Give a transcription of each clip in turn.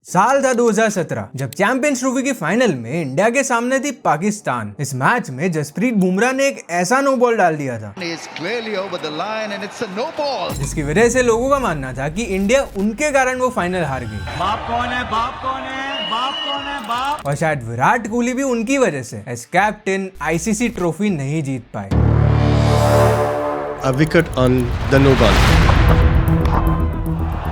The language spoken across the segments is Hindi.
साल था 2017 जब चैंपियंस ट्रॉफी की फाइनल में इंडिया के सामने थी पाकिस्तान। इस मैच में जसप्रीत बुमराह ने एक ऐसा नो बॉल डाल दिया था जिसकी वजह से लोगों का मानना था कि इंडिया उनके कारण वो फाइनल हार गई। बाप कौन है, बाप कौन है, बाप कौन है, बाप। और शायद विराट कोहली भी उनकी वजह से एज कैप्टन आईसीसी ट्रॉफी नहीं जीत पाए। A wicket on the no ball.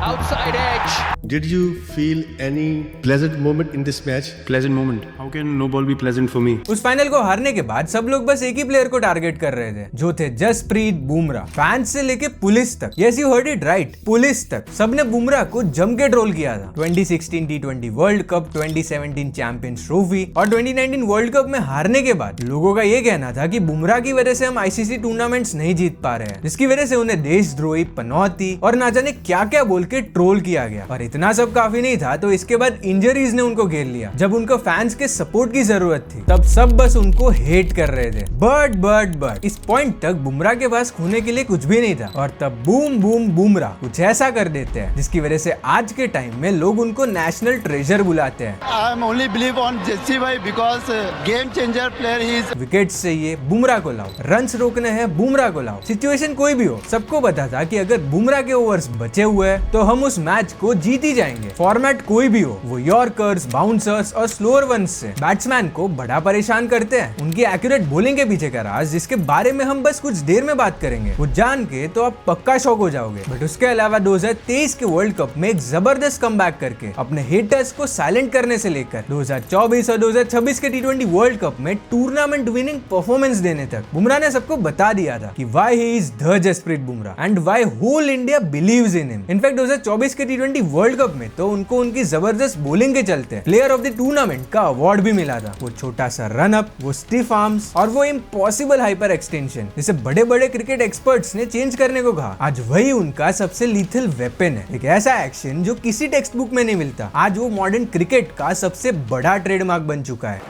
Outside edge. Did you feel any pleasant moment in this match? Pleasant moment. How can no ball be pleasant for me? उस फाइनल को हारने के बाद सब लोग बस एक ही प्लेयर को टारगेट कर रहे थे, जो थे जसप्रीत बुमराह। फैंस से लेके पुलिस तक, yes you heard it right, police तक सबने बुमराह को जम के ट्रोल किया था। 2016 T20 world cup, 2017 champions trophy और 2019 वर्ल्ड कप में हारने के बाद लोगों का ये कहना था कि बुमराह की वजह से हम आईसीसी टूर्नामेंट्स नहीं जीत पा रहे हैं, जिसकी वजह से उन्हें देशद्रोही, पनौती और ना जाने क्या क्या बोल के ट्रोल किया गया। और इतना सब काफी नहीं था तो इसके बाद इंजरीज ने उनको घेर लिया। जब उनको फैंस के सपोर्ट की जरूरत थी तब सब बस उनको हेट कर रहे थे। बट इस पॉइंट तक बुमराह के पास खोने के लिए कुछ भी नहीं था और तब बूम बूम बुमराह कुछ ऐसा कर देते हैं जिसकी वजह से आज के टाइम में लोग उनको नेशनल ट्रेजर बुलाते हैं। I am only believe on Jesse bhai because game changer player he is. Wicket से ये बुमराह को लाओ, रन्स रोकने हैं बुमराह को लाओ। सिचुएशन कोई भी हो, सबको पता था कि अगर बुमराह के ओवर्स बचे हुए हैं तो हम उस मैच को जीत ही जाएंगे। फॉर्मेट कोई भी हो, वो यॉर्कर्स, बाउंसर्स और स्लोअर वंस से बैट्समैन को बड़ा परेशान करते हैं। उनकी एक्यूरेट बॉलिंग के पीछे का राज, जिसके बारे में हम बस कुछ देर में बात करेंगे, वो जान के तो आप पक्का शॉक हो जाओगे। बट उसके अलावा 2023 के वर्ल्ड कप में एक जबरदस्त कमबैक करके अपने हेटर्स को साइलेंट करने से लेकर 2024 और 2026 के T20 वर्ल्ड कप में टूर्नामेंट विनिंग परफॉर्मेंस देने तक बुमराह ने सबको बता दिया था कि why he is the Jasprit Bumrah and why whole India believes in him. In fact 2024 के T20 वर्ल्ड कप में तो उनको उनकी जबरदस्त बॉलिंग के चलते प्लेयर ऑफ द टूर्नामेंट का अवार्ड भी मिला था। वो छोटा सा रन अप, वो स्टिफ आर्म्स और वो इम्पॉसिबल हाइपर एक्सटेंशन, जिसे बड़े बड़े क्रिकेट एक्सपर्ट्स ने चेंज करने को कहा, आज वही उनका सबसे लीथल वेपन है। एक ऐसा एक्शन जो किसी टेक्स्ट बुक में नहीं मिलता। आज वो मॉडर्न क्रिकेट का सबसे बड़ा ट्रेडमार्क बन चुका है।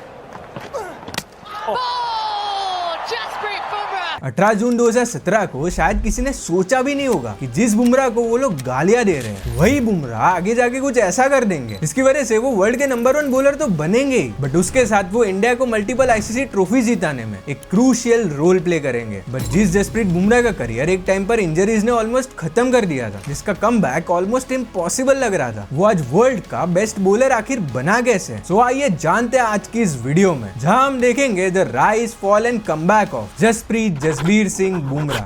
18 जून 2017 को शायद किसी ने सोचा भी नहीं होगा कि जिस बुमराह को वो लोग गालियां दे रहे हैं वही बुमराह आगे जाके कुछ ऐसा कर देंगे जिसकी वजह से वो वर्ल्ड के नंबर 1 बॉलर तो बनेंगे ही, बट उसके साथ वो इंडिया को मल्टीपल आईसीसी ट्रॉफी जिताने में एक क्रूशियल रोल प्ले करेंगे। बट जिस जसप्रीत बुमराह का करियर एक टाइम पर इंजरीज ने ऑलमोस्ट खत्म कर दिया था, जिसका कमबैक ऑलमोस्ट इम्पॉसिबल लग रहा था, वो आज वर्ल्ड का बेस्ट बॉलर आखिर बना कैसे? सो आइए जानते हैं आज की इस वीडियो में, जहां हम देखेंगे the rise, fall and comeback of Jasprit Singh Bumrah.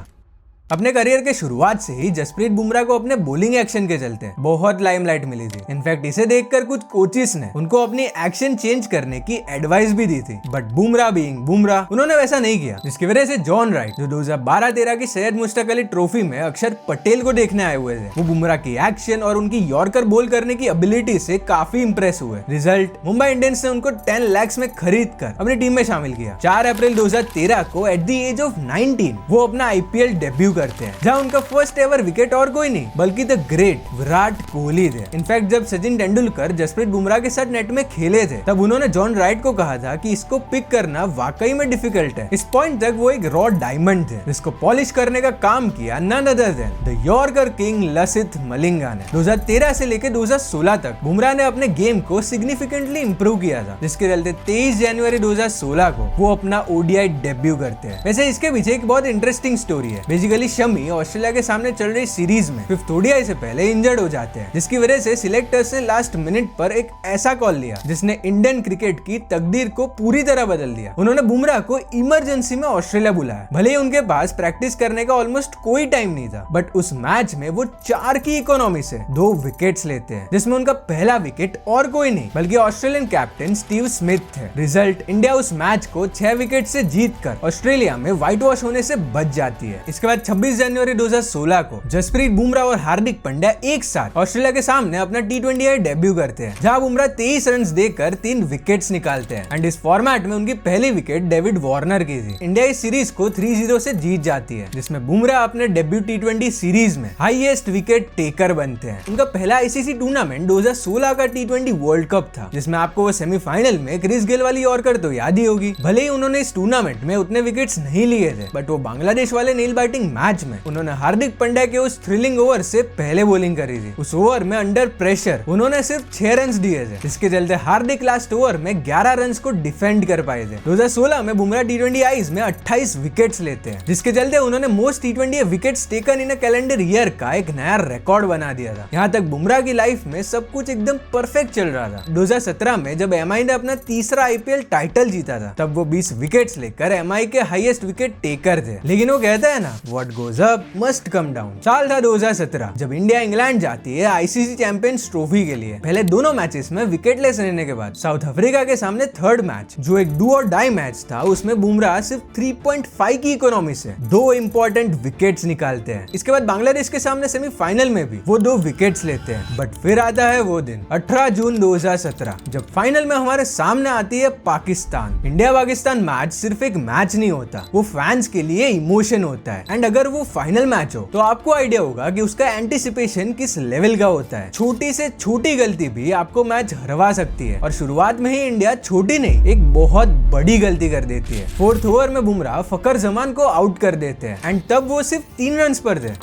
अपने करियर के शुरुआत से ही जसप्रीत बुमराह को अपने बॉलिंग एक्शन के चलते बहुत लाइमलाइट मिली थी। इनफैक्ट इसे देखकर कुछ कोचेस ने उनको अपनी एक्शन चेंज करने की एडवाइस भी दी थी, बट बुमराह बीइंग बुमराह उन्होंने वैसा नहीं किया, जिसकी वजह से जॉन राइट, जो 2012-13 की सैयद मुश्ताक अली ट्रॉफी में अक्षर पटेल को देखने आए हुए थे, वो बुमराह की एक्शन और उनकी यॉर्कर बॉल करने की एबिलिटी से काफी इंप्रेस हुए। रिजल्ट, मुंबई इंडियंस ने उनको 10 लाख में खरीद कर अपनी टीम में शामिल किया। 4 अप्रैल 2013 को एट द एज ऑफ 19 वो अपना आईपीएल डेब्यू करते हैं, जहां उनका फर्स्ट एवर विकेट और कोई नहीं बल्कि द ग्रेट विराट कोहली थे। इनफैक्ट जब सचिन तेंदुलकर जसप्रीत बुमराह के साथ नेट में खेले थे तब उन्होंने जॉन राइट को कहा था कि इसको पिक करना वाकई में डिफिकल्ट है। इस पॉइंट तक वो एक रॉ डायमंड थे, जिसको पॉलिश करने का काम किया none other than the yorker king Lasith Malinga ने। 2013 से लेकर 2016 तक बुमराह ने अपने गेम को सिग्निफिकेंटली इंप्रूव किया था, जिसके चलते 23 जनवरी 2016 को वो अपना ओडीआई डेब्यू करते हैं। वैसे इसके पीछे एक बहुत इंटरेस्टिंग स्टोरी है। बेसिकली शमी ऑस्ट्रेलिया के सामने चल रही सीरीज में 5th ओडीआई से पहले इंजर्ड हो जाते हैं, जिसकी वजह से सिलेक्टर्स ने लास्ट मिनट पर एक ऐसा कॉल लिया जिसने इंडियन क्रिकेट की तकदीर को पूरी तरह बदल दिया। उन्होंने बुमराह को इमरजेंसी में ऑस्ट्रेलिया बुलाया। भले ही उनके पास प्रैक्टिस करने का ऑलमोस्ट कोई टाइम नहीं था, बट उस मैच में वो 4 की इकोनॉमी से 2 विकेट्स लेते हैं, जिसमें उनका पहला विकेट और कोई नहीं बल्कि ऑस्ट्रेलियन कैप्टन स्टीव स्मिथ थे। रिजल्ट, इंडिया उस मैच को 6 विकेट से जीतकर ऑस्ट्रेलिया में व्हाइट वॉश होने से बच जाती है। इसके बाद 26 जनवरी 2016 को जसप्रीत बुमराह और हार्दिक पांड्या एक साथ ऑस्ट्रेलिया के सामने अपना T20 डेब्यू करते हैं, जहां बुमराह 23 रन्स देकर 3 विकेट्स निकालते हैं एंड इस फॉर्मेट में उनकी पहली विकेट डेविड वार्नर की थी। इंडिया इस सीरीज को 3-0 से जीत जाती है, जिसमें बुमराह अपने डेब्यू T20 सीरीज में हाईएस्ट विकेट टेकर बनते हैं। उनका पहला आईसीसी टूर्नामेंट 2016 का T20 वर्ल्ड कप था, जिसमें आपको वो सेमीफाइनल में क्रिस गेल वाली यॉर्कर तो याद ही होगी। भले ही उन्होंने इस टूर्नामेंट में उतने विकेट्स नहीं लिए थे, बट वो बांग्लादेश वाले नील बैटिंग मैच मैच में उन्होंने हार्दिक पांड्या के उस थ्रिलिंग ओवर से पहले बॉलिंग करी थी। उस ओवर में अंडर प्रेशर उन्होंने सिर्फ 6 रन दिए थे, जिसके चलते हार्दिक लास्ट ओवर में 11 रन को डिफेंड कर पाए थे। 2016 में बुमराह T20 आईज में 28 विकेट्स लेते हैं, जिसके चलते उन्होंने most T20 wickets taken in a calendar year का एक नया रिकॉर्ड बना दिया था। यहाँ तक बुमराह की लाइफ में सब कुछ एकदम परफेक्ट चल रहा था। 2017 में जब MI ने अपना तीसरा IPL टाइटल जीता था, तब वो 20 विकेट्स लेकर MI के हाईएस्ट विकेट टेकर थे। लेकिन वो कहता है ना, what goes up must come down. साल था 2017, जब इंडिया इंग्लैंड जाती है ICC चैंपियंस ट्रॉफी के लिए। पहले दोनों मैचेस में विकेटलेस रहने के बाद साउथ अफ्रीका के सामने थर्ड मैच, जो एक डू और डाई मैच था, उसमें बुमराह सिर्फ 3.5 की इकोनॉमी से 2 इंपॉर्टेंट विकेट्स निकालते हैं। इसके बाद बांग्लादेश के सामने सेमीफाइनल में भी वो 2 विकेट्स लेते हैं। बट फिर आता है वो दिन 18 जून 2017, जब फाइनल में हमारे सामने आती है पाकिस्तान। इंडिया पाकिस्तान मैच सिर्फ एक मैच नहीं होता, वो फैंस के लिए इमोशन होता है। एंड अगर वो फाइनल मैच हो तो आपको आइडिया होगा कि उसका एंटिसिपेशन किस लेवल का होता है। छोटी से छोटी गलती भी आपको मैच हरवा सकती है, और शुरुआत में ही इंडिया छोटी नहीं एक बहुत बड़ी गलती कर देती है। 4th ओवर में बुमराह फकर जमान को आउट कर देते हैं, एंड तब वो सिर्फ 3 रन पर थे।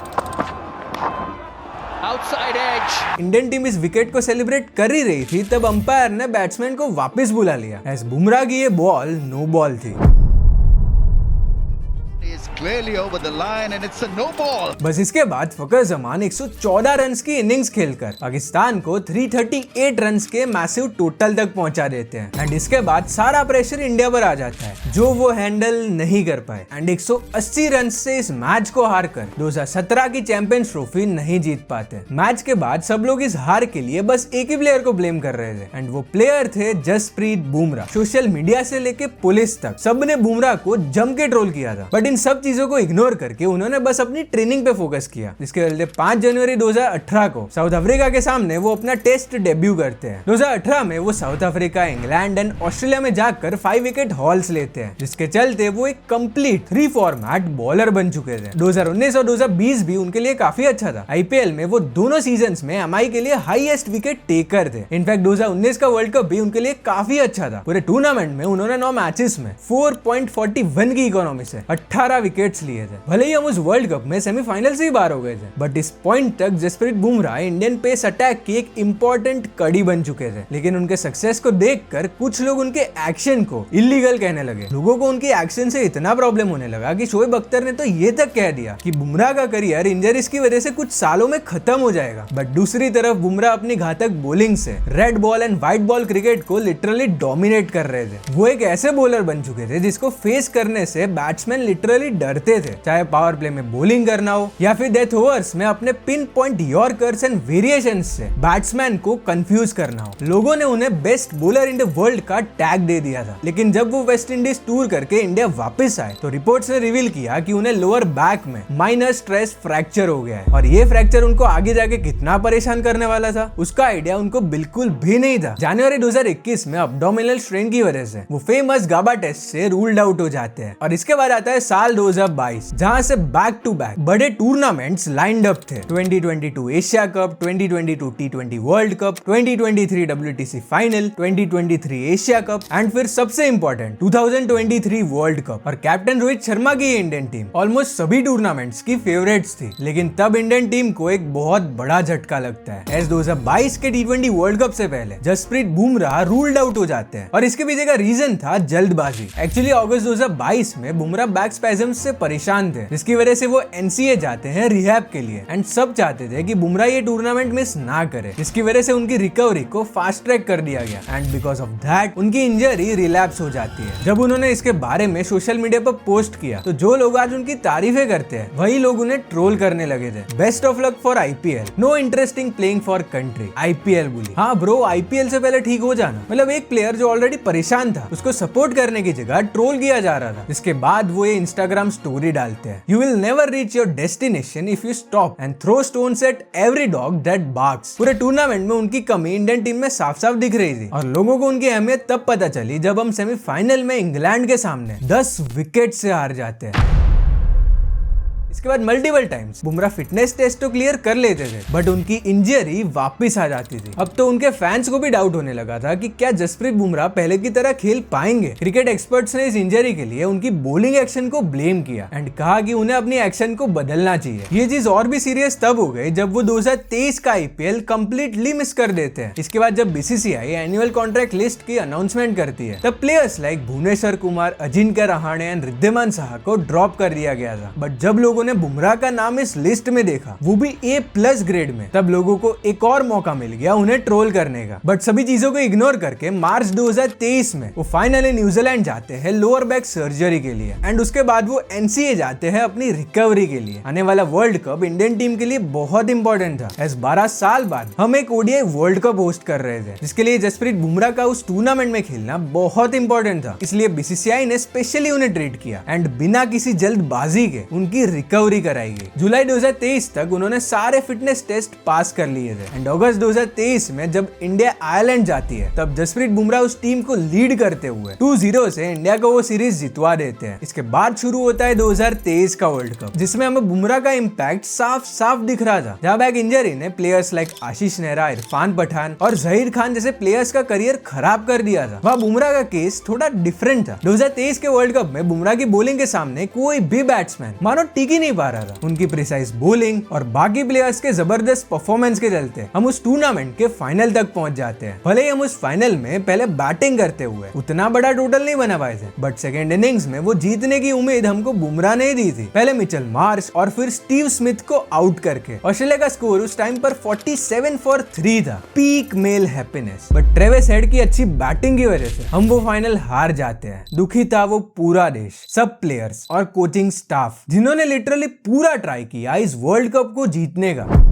इंडियन टीम इस विकेट को सेलिब्रेट कर ही रही थी, तब अंपायर ने बैट्समैन को वापस बुला लिया, एज बुमराह की ये बॉल नो बॉल थी। Clearly over the line and it's a no ball. बस इसके बाद फकर जमान 114 रन की इनिंग्स खेलकर पाकिस्तान को 338 रन के मैसिव टोटल तक पहुंचा देते हैं। एंड इसके बाद सारा प्रेशर इंडिया पर आ जाता है, जो वो हैंडल नहीं कर पाए, एंड 180 रन से इस मैच को हारकर 2017 की चैंपियंस ट्रॉफी नहीं जीत पाते। मैच के बाद सब लोग इस हार के लिए बस एक ही प्लेयर को ब्लेम कर रहे थे, एंड वो प्लेयर थे जसप्रीत बुमराह। सोशल मीडिया से लेके पुलिस तक सबने बुमराह को जम के ट्रोल किया था, बट इन सब चीजों को इग्नोर करके उन्होंने बस अपनी ट्रेनिंग पे फोकस किया, जिसके चलते 5 जनवरी 2018 को साउथ अफ्रीका के सामने वो अपना टेस्ट डेब्यू करते हैं। 2018 में वो south Africa, England and Australia में जाकर 5 विकेट हॉल्स लेते हैं, जिसके चलते वो एक कंप्लीट 3 फॉर्मेट बॉलर बन चुके थे। 2019 और 2020 भी उनके लिए काफी अच्छा था। IPL में वो दोनों सीजन्स में MI के लिए हाईएस्ट विकेट टेकर थे। इनफैक्ट 2019 का वर्ल्ड कप भी उनके लिए काफी अच्छा था। पूरे टूर्नामेंट में उन्होंने 9 मैचेस में 4.41 की इकोनॉमी से 18 विकेट्स लिए थे। भले ही हम उस वर्ल्ड कप में सेमीफाइनल से ही बाहर हो गए थे, बट इस पॉइंट तक Jasprit Bumrah Indian pace attack की एक इंपॉर्टेंट कड़ी बन चुके थे। लेकिन उनके सक्सेस को देखकर कुछ लोग उनके एक्शन को इलीगल कहने लगे। लोगों को उनके एक्शन से इतना प्रॉब्लम होने लगा कि शोएब अख्तर ने तो ये तक कह दिया कि बुमराह का करियर इंजरीज की वजह से कुछ सालों में खत्म हो जाएगा। बट दूसरी तरफ बुमराह अपनी घातक बॉलिंग से red ball and white ball cricket को लिटरली डोमिनेट कर रहे थे। वो एक ऐसे बॉलर बन चुके थे जिसको फेस करने से बैट्समैन लिटरली डरते थे, चाहे पावर प्ले में बॉलिंग करना हो या फिर डेथ ओवर्स में अपने pin point yorkers and variations से बैट्समैन को कंफ्यूज करना हो। लोगों ने उन्हें best bowler in the world का टैग दे दिया था। लेकिन जब वो वेस्ट इंडीज टूर करके इंडिया वापस आए तो रिपोर्ट्स ने रिवील किया कि उन्हें लोअर बैक में माइनर स्ट्रेस फ्रैक्चर हो गया है, और ये फ्रैक्चर उनको आगे जाके कितना परेशान करने वाला था उसका आइडिया उनको बिल्कुल भी नहीं था। जनवरी 2021 में अब्डोमिनल स्ट्रेन की वजह से वो फेमस गाबा टेस्ट से रूल्ड आउट हो जाते हैं, और इसके बाद आता है साल 2022, जहां से बैक टू बैक बड़े टूर्नामेंट्स लाइंड अप थे। 2022 Asia cup, 2022 T20 world cup, 2023 WTC final, 2023 Asia cup, and फिर सबसे इंपॉर्टेंट 2023 वर्ल्ड कप। और कैप्टन रोहित शर्मा की इंडियन टीम ऑलमोस्ट सभी टूर्नामेंट्स की फेवरेट्स थी। लेकिन तब इंडियन टीम को एक बहुत बड़ा झटका लगता है, एज 2022 के T20 वर्ल्ड कप से पहले जसप्रीत बुमराह रूल्ड आउट हो जाते हैं, और इसके पीछे का रीजन था जल्दबाजी। एक्चुअली अगस्त 2022 में बुमराह बैक स्पैज़म्स से परेशान थे, जिसकी वजह से वो NCA जाते हैं रिहैब के लिए, एंड सब चाहते थे कि बुमराह ये टूर्नामेंट मिस ना करे, जिसकी वजह से उनकी रिकवरी को फास्ट ट्रैक कर दिया गया, एंड बिकॉज ऑफ दैट उनकी इंजरी रिलैप्स हो जाती है। जब उन्होंने इसके बारे में सोशल मीडिया पर पोस्ट किया तो जो लोग आज उनकी तारीफें करते हैं वही लोग उन्हें ट्रोल करने लगे थे। Best of luck for IPL, no interesting playing for country, IPL बोली। हाँ ब्रो, IPL से पहले ठीक हो जाना। मतलब एक प्लेयर जो ऑलरेडी परेशान था उसको सपोर्ट करने की जगह ट्रोल किया जा रहा था। इसके बाद वो ये इंस्टाग्राम स्टोरी डालते हैं, you will never reach your destination if you stop and throw stones at every dog that barks. पूरे टूर्नामेंट में उनकी कमी इंडियन टीम में साफ साफ दिख रही थी, और लोगों को उनकी अहमियत तब पता चली जब हम सेमीफाइनल में इंग्लैंड के सामने 10 विकेट से हार जाते हैं। इसके बाद multiple times Bumrah fitness test तो क्लियर कर लेते थे, बट उनकी इंजरी वापस आ जाती थी। अब तो उनके फैंस को भी डाउट होने लगा था कि क्या जसप्रीत बुमराह पहले की तरह खेल पाएंगे। क्रिकेट एक्सपर्ट्स ने इस इंजरी के लिए उनकी बॉलिंग एक्शन को ब्लेम किया एंड कहा कि उन्हें अपनी एक्शन को बदलना चाहिए। ये चीज और भी सीरियस तब हो गई जब वो 2023 का IPL कंप्लीटली मिस कर देते हैं। इसके बाद जब BCCI एनुअल कॉन्ट्रैक्ट लिस्ट की अनाउंसमेंट करती है, तब players like Bhuvneshwar Kumar, Ajinkya Rahane and Wriddhiman Saha को ड्रॉप कर दिया गया था। बट जब लोगों ने बुमराह का नाम इस लिस्ट में देखा, वो भी A+ ग्रेड में, तब लोगों को एक और मौका मिल गया उन्हें ट्रोल करने का। बट सभी चीजों को इग्नोर करके मार्च 2023 में वो फाइनली न्यूजीलैंड जाते हैं लोअर बैक सर्जरी के लिए एंड उसके बाद वो NCA जाते हैं अपनी रिकवरी के लिए। आने वाला वर्ल्ड कप इंडियन टीम के लिए बहुत इंपॉर्टेंट था। एस 12 साल बाद हम एक ODI वर्ल्ड कप होस्ट कर रहे थे, जिसके लिए जसप्रीत बुमराह का उस टूर्नामेंट में खेलना बहुत इंपॉर्टेंट था। इसलिए BCCI ने स्पेशली उन्हें ट्रीट किया एंड बिना किसी जल्दबाजी के उनकी रिकवरी कराई गई। जुलाई 2023 तक उन्होंने सारे फिटनेस टेस्ट पास कर लिए थे एंड अगस्त 2023 में जब इंडिया आयरलैंड जाती है, तब जसप्रीत बुमराह उस टीम को लीड करते हुए 2-0 से इंडिया को वो सीरीज जितवा देते हैं। इसके बाद शुरू होता है 2023 का वर्ल्ड कप, जिसमें हमें बुमराह का इम्पैक्ट साफ साफ दिख रहा था। जहां बैक इंजरी ने प्लेयर्स लाइक आशीष नेहरा, इरफान पठान और जहीर खान जैसे प्लेयर्स का करियर खराब कर दिया था, वहां बुमराह का केस थोड़ा डिफरेंट था। 2023 के वर्ल्ड कप में बुमराह की बॉलिंग के सामने कोई भी बैट्समैन मानो टिक ही नहीं पा रहा था। उनकी प्रिसाइज बॉलिंग और बाकी प्लेयर्स के जबरदस्त परफॉर्मेंस के चलते हम उस टूर्नामेंट के फाइनल तक पहुंच जाते हैं। भले ही हम उस फाइनल में पहले बैटिंग करते हुए उतना बड़ा टोटल नहीं बना पाए थे, बट सेकेंड इनिंग्स में वो जीतने की उम्मीद हमको बुमराह ने दी थी। पहले मिचेल मार्श और फिर स्टीव स्मिथ को आउट करके ऑस्ट्रेलिया का स्कोर उस टाइम पर 47 for 3 था, peak male happiness. But Travis Head की अच्छी बैटिंग की वजह से हम वो फाइनल हार जाते हैं। दुखी था वो पूरा देश, सब प्लेयर्स और कोचिंग स्टाफ, जिन्होंने लिटरली पूरा ट्राई किया इस वर्ल्ड कप को जीतने का।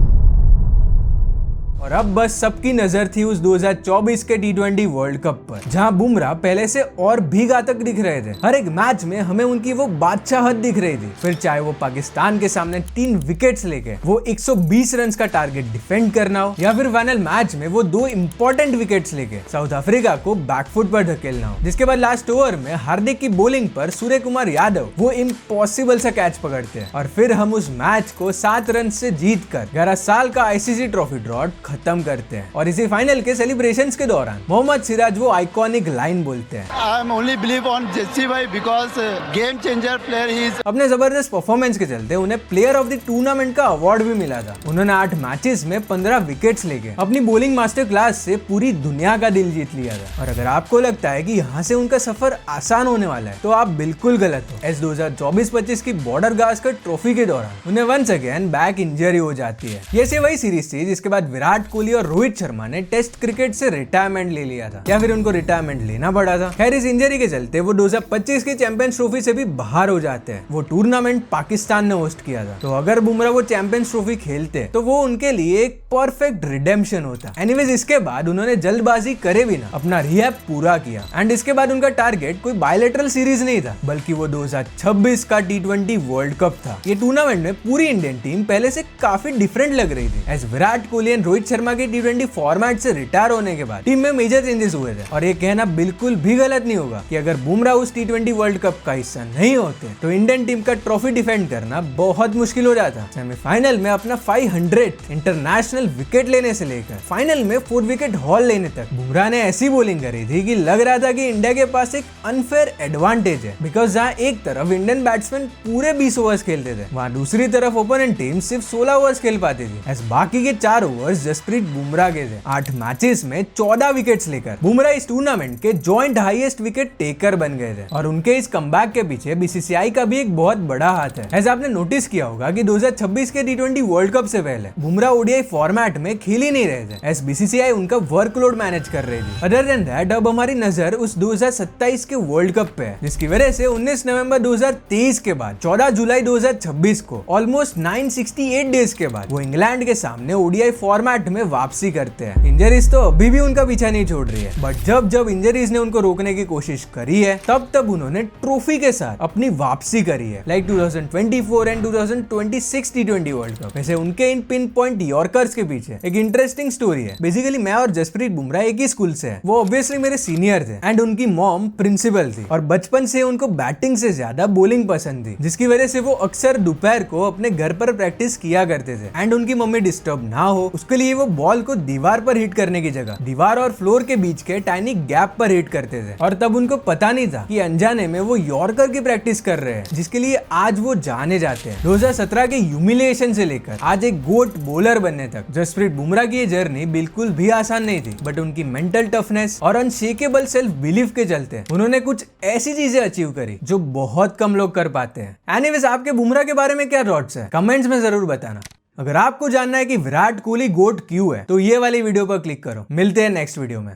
और अब बस सबकी नजर थी उस 2024 के T20 वर्ल्ड कप पर, जहां बुमराह पहले से और भी घातक दिख रहे थे। हर एक मैच में हमें उनकी वो बादशाहत दिख रही थी। फिर चाहे वो पाकिस्तान के सामने 3 विकेट्स लेके वो 120 रन का टारगेट डिफेंड करना हो, या फिर फाइनल मैच में वो 2 इंपॉर्टेंट विकेट्स लेके साउथ अफ्रीका को बैकफुट पर धकेलना हो, जिसके बाद लास्ट ओवर में हार्दिक की बॉलिंग पर सूर्य कुमार यादव वो इम्पॉसिबल सा कैच पकड़ते हैं और फिर हम उस मैच को 7 रन से जीत कर 11 साल का ICC ट्रॉफी ड्रॉ खत्म करते हैं। और इसी फाइनल के सेलिब्रेशंस के दौरान मोहम्मद सिराज वो आइकॉनिक लाइन बोलते हैं, I am only believe on Jesse bhai because game changer player he is. अपने जबरदस्त परफॉर्मेंस के चलते उन्हें प्लेयर ऑफ द टूर्नामेंट का अवार्ड भी मिला था। उन्होंने 8 मैचेस में 15 विकेट्स लेके अपनी बॉलिंग मास्टर क्लास से पूरी दुनिया का दिल जीत लिया था। और अगर आपको लगता है कि यहाँ से उनका सफर आसान होने वाला है, तो आप बिल्कुल गलत हो। एस 2024-25 की बॉर्डर गावस्कर ट्रॉफी के दौरान उन्हें वंस अगेन बैक इंजरी हो जाती है। ये से वही सीरीज थी जिसके बाद विराट कोहली और रोहित शर्मा ने टेस्ट क्रिकेट से रिटायरमेंट ले लिया था, या फिर उनको रिटायरमेंट लेना पड़ा था। खैर, इस इंजरी के चलते वो 2025 की चैंपियंस ट्रॉफी से भी बाहर हो जाते हैं। वो टूर्नामेंट पाकिस्तान ने होस्ट किया था, तो अगर बुमराह वो चैंपियंस ट्रॉफी खेलते तो वो उनके लिए एक परफेक्ट रिडेम्पशन होता। एनीवेज, इसके बाद उन्होंने जल्दबाजी करे बिना अपना रिहैब पूरा किया एंड इसके बाद उनका टारगेट कोई बायलैटरल सीरीज नहीं था, बल्कि वो 2026 का T20 वर्ल्ड कप था। ये टूर्नामेंट में पूरी इंडियन टीम पहले से काफी डिफरेंट लग रही थी। एज विराट कोहली एंड रोहित शर्मा के T20 फॉर्मेट से रिटायर होने के बाद टीम में मेजर चेंजेस हुए थे। और ये कहना बिल्कुल भी गलत नहीं होगा कि अगर बुमराह उस T20 वर्ल्ड कप का हिस्सा नहीं होते तो इंडियन टीम का ट्रॉफी डिफेंड करना बहुत मुश्किल हो जाता। सेमीफाइनल में अपना 500 इंटरनेशनल विकेट लेने से लेकर फाइनल में 4 विकेट हॉल लेने तक बुमराह ने ऐसी बॉलिंग करी थी कि लग रहा था कि इंडिया के पास एक अनफेयर एडवांटेज है। बिकॉज जहां एक तरफ इंडियन बैट्समैन पूरे 20 ओवर्स खेलते थे, वहां दूसरी तरफ ओपोनेंट टीम सिर्फ 16 ओवर्स खेल पाती थी। ऐसे बाकी के 4 ओवर्स जसप्रीत बुमराह के थे। 8 मैचेस में 14 विकेट्स लेकर बुमराह इस टूर्नामेंट के जॉइंट हाईएस्ट विकेट टेकर बन गए थे। और उनके इस कमबैक के पीछे BCCI का भी एक बहुत बड़ा हाथ है। ऐसा आपने नोटिस किया होगा कि 2026 के T20 वर्ल्ड कप से पहले बुमराह ODI फॉर्मेट में खेल ही नहीं रहे थे। एस BCCI उनका वर्कलोड मैनेज कर रही थी। अदर देन दैट, अब हमारी नजर उस 2027 के वर्ल्ड कप पे है, जिसकी वजह से 19 नवंबर 2023 के बाद 14 जुलाई 2026 को ऑलमोस्ट 968 डेज के बाद वो इंग्लैंड के सामने ODI फॉर्मेट 8 में वापसी करते हैं। इंजरीज तो अभी भी उनका पीछा नहीं छोड़ रही है, बट जब इंजरीज ने उनको रोकने की कोशिश करी है तब उन्होंने ट्रॉफी के साथ अपनी वापसी करी है, like 2024 and 2026 T20 world cup. वैसे उनके इन पिन पॉइंट यॉर्कर्स के पीछे एक इंटरेस्टिंग स्टोरी है। बेसिकली मैं और जसप्रीत बुमराह एक ही स्कूल से हैं। वो ऑब्वियसली मेरे सीनियर थे एंड उनकी मॉम प्रिंसिपल थी और बचपन से उनको बैटिंग से ज्यादा बॉलिंग पसंद थी, जिसकी वजह से वो अक्सर दोपहर को अपने घर पर प्रैक्टिस किया करते थे। एंड उनकी मम्मी डिस्टर्ब ना हो उसके लिए वो बॉल को दीवार पर हिट करने की जगह दीवार और फ्लोर के बीच के टाइनी गैप पर हिट करते थे। और तब उनको पता नहीं था कि अनजाने में वो यॉर्कर की प्रैक्टिस कर रहे हैं, जिसके लिए आज वो जाने जाते हैं। 2017 के ह्यूमिलिएशन से लेकर आज एक गोट बॉलर बनने तक जसप्रीत बुमराह की ये जर्नी बिल्कुल भी आसान नहीं थी, बट उनकी मेंटल टफनेस और अनशेकेबल सेल्फ बिलीफ के चलते उन्होंने कुछ ऐसी चीजें अचीव करी जो बहुत कम लोग कर पाते हैं। एनीवेज, आपके बुमराह के बारे में क्या थॉट्स है कमेंट्स में जरूर बताना। अगर आपको जानना है कि विराट कोहली गोट क्यों है तो ये वाली वीडियो पर क्लिक करो। मिलते हैं नेक्स्ट वीडियो में।